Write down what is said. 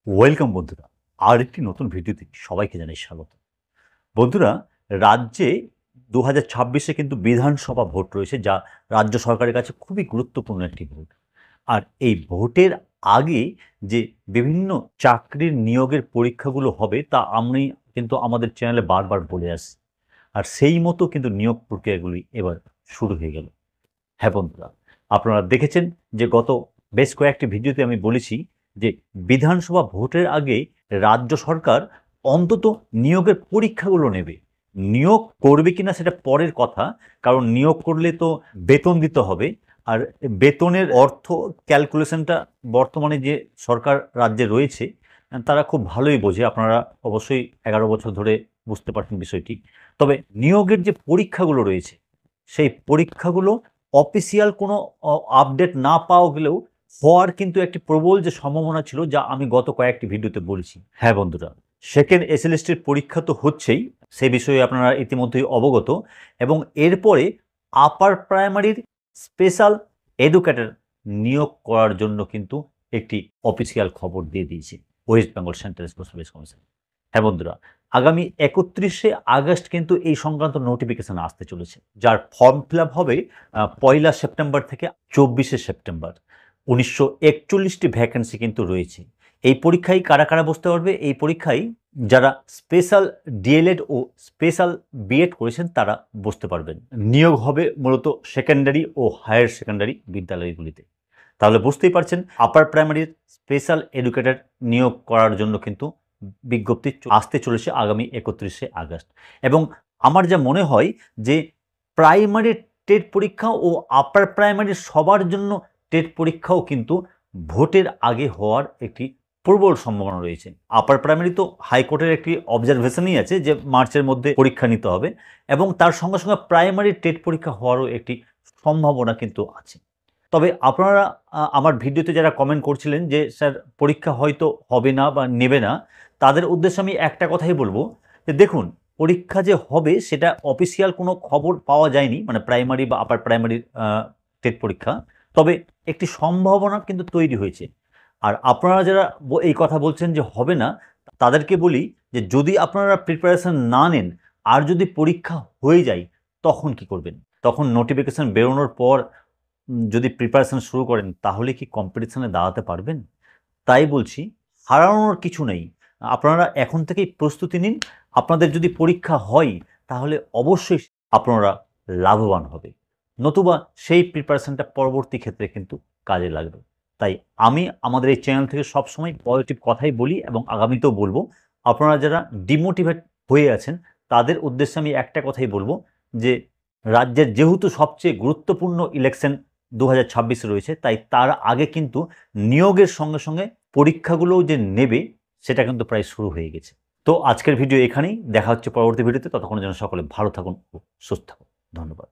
Welcome বন্ধুরা, আরেকটি নতুন ভিডিওতে সবাইকে জানাই স্বাগত। বন্ধুরা, রাজ্যে 2026-এ কিন্তু বিধানসভা ভোট রয়েছে, যা রাজ্য সরকারের কাছে খুবই গুরুত্বপূর্ণ একটি ভোট। আর এই ভোটের আগে যে বিভিন্ন চাকরির নিয়োগের পরীক্ষাগুলো হবে তা আমি কিন্তু আমাদের চ্যানেলে বারবার বলে আসছি। আর সেই মতো কিন্তু নিয়োগ প্রক্রিয়াগুলি এবার শুরু হয়ে গেল। হ্যাঁ বন্ধুরা, আপনারা দেখেছেন যে গত বেশ কয়েকটি ভিডিওতে আমি বলেছি যে বিধানসভা ভোটের আগে রাজ্য সরকার অন্তত নিয়োগের পরীক্ষাগুলো নেবে। নিয়োগ করবে কিনা সেটা পরের কথা, কারণ নিয়োগ করলে তো বেতন দিতে হবে। আর বেতনের অর্থ ক্যালকুলেশনটা বর্তমানে যে সরকার রাজ্যে রয়েছে তারা খুব ভালোই বোঝে। আপনারা অবশ্যই 11 বছর ধরে বুঝতে পারছেন বিষয়টি। তবে নিয়োগের যে পরীক্ষাগুলো রয়েছে সেই পরীক্ষাগুলো অফিসিয়াল কোনো আপডেট না পাওয়া গেলেও হওয়ার কিন্তু একটি প্রবল যে সম্ভাবনা ছিল, যা আমি গত কয়েকটি ভিডিওতে বলেছি। হ্যাঁ বন্ধুরা, সেকেন্ড এসএলএসটির পরীক্ষা তো হচ্ছেই, সে বিষয়ে আপনারা ইতিমধ্যেই অবগত। এবং এরপরে আপার প্রাইমারির স্পেশাল এডুকেটর নিয়োগ করার জন্য কিন্তু একটি অফিসিয়াল খবর দিয়ে দিয়েছে West Bengal central school service commission. হ্যাঁ বন্ধুরা, আগামী 31শে আগস্ট কিন্তু এই সংক্রান্ত নোটিফিকেশন আসতে চলেছে, যার ফর্ম ফিল আপ হবে 1 সেপ্টেম্বর থেকে 24শে সেপ্টেম্বর। 1941টি ভ্যাকেন্সি কিন্তু রয়েছে। এই পরীক্ষায় কারা কারা বসতে পারবে? এই পরীক্ষায় যারা স্পেশাল ডিএলএড ও স্পেশাল বিএড করেছেন তারা বসতে পারবেন। নিয়োগ হবে মূলত সেকেন্ডারি ও হায়ার সেকেন্ডারি বিদ্যালয়গুলিতে। তাহলে বুঝতেই পারছেন, আপার প্রাইমারির স্পেশাল এডুকেটর নিয়োগ করার জন্য কিন্তু বিজ্ঞপ্তি আসতে চলেছে আগামী 31শে আগস্ট। এবং আমার যা মনে হয় যে প্রাইমারি টেট পরীক্ষা ও আপার প্রাইমারির সবার জন্য টেট পরীক্ষাও কিন্তু ভোটের আগে হওয়ার একটি প্রবল সম্ভাবনা রয়েছে। আপার প্রাইমারি তো হাইকোর্টের একটি অবজারভেশনই আছে যে মার্চের মধ্যে পরীক্ষা নিতে হবে, এবং তার সঙ্গে সঙ্গে প্রাইমারি টেট পরীক্ষা হওয়ারও একটি সম্ভাবনা কিন্তু আছে। তবে আপনারা আমার ভিডিওতে যারা কমেন্ট করছিলেন যে স্যার পরীক্ষা হয়তো হবে না বা নেবে না, তাদের উদ্দেশ্যে আমি একটা কথাই বলবো যে দেখুন, পরীক্ষা যে হবে সেটা অফিসিয়াল কোনো খবর পাওয়া যায়নি, মানে প্রাইমারি বা আপার প্রাইমারির টেট পরীক্ষা। তবে একটি সম্ভাবনা কিন্তু তৈরি হয়েছে। আর আপনারা যারা এই কথা বলছেন যে হবে না, তাদেরকে বলি যে যদি আপনারা প্রিপারেশন না নেন আর যদি পরীক্ষা হয়ে যায় তখন কি করবেন? তখন নোটিফিকেশন বেরোনোর পর যদি প্রিপারেশন শুরু করেন তাহলে কি কম্পিটিশনে দাঁড়াতে পারবেন? তাই বলছি, হারানোর কিছু নেই। আপনারা এখন থেকেই প্রস্তুতি নিন। আপনাদের যদি পরীক্ষা হয় তাহলে অবশ্যই আপনারা লাভবান হবে, নতুবা সেই প্রিপারেশনটা পরবর্তী ক্ষেত্রে কিন্তু কাজে লাগবে। তাই আমি আমাদের এই চ্যানেল থেকে সবসময় পজিটিভ কথাই বলি এবং আগামীতেও বলবো। আপনারা যারা ডিমোটিভেট হয়ে আছেন তাদের উদ্দেশ্যে আমি একটা কথাই বলবো যে রাজ্যের যেহেতু সবচেয়ে গুরুত্বপূর্ণ ইলেকশন 2026 রয়েছে, তাই তার আগে কিন্তু নিয়োগের সঙ্গে সঙ্গে পরীক্ষাগুলোও যে নেবে সেটা কিন্তু প্রায় শুরু হয়ে গেছে। তো আজকের ভিডিও এখানেই, দেখা হচ্ছে পরবর্তী ভিডিওতে। ততক্ষণের জন্য সকলে ভালো থাকুন ও সুস্থ থাকুন। ধন্যবাদ।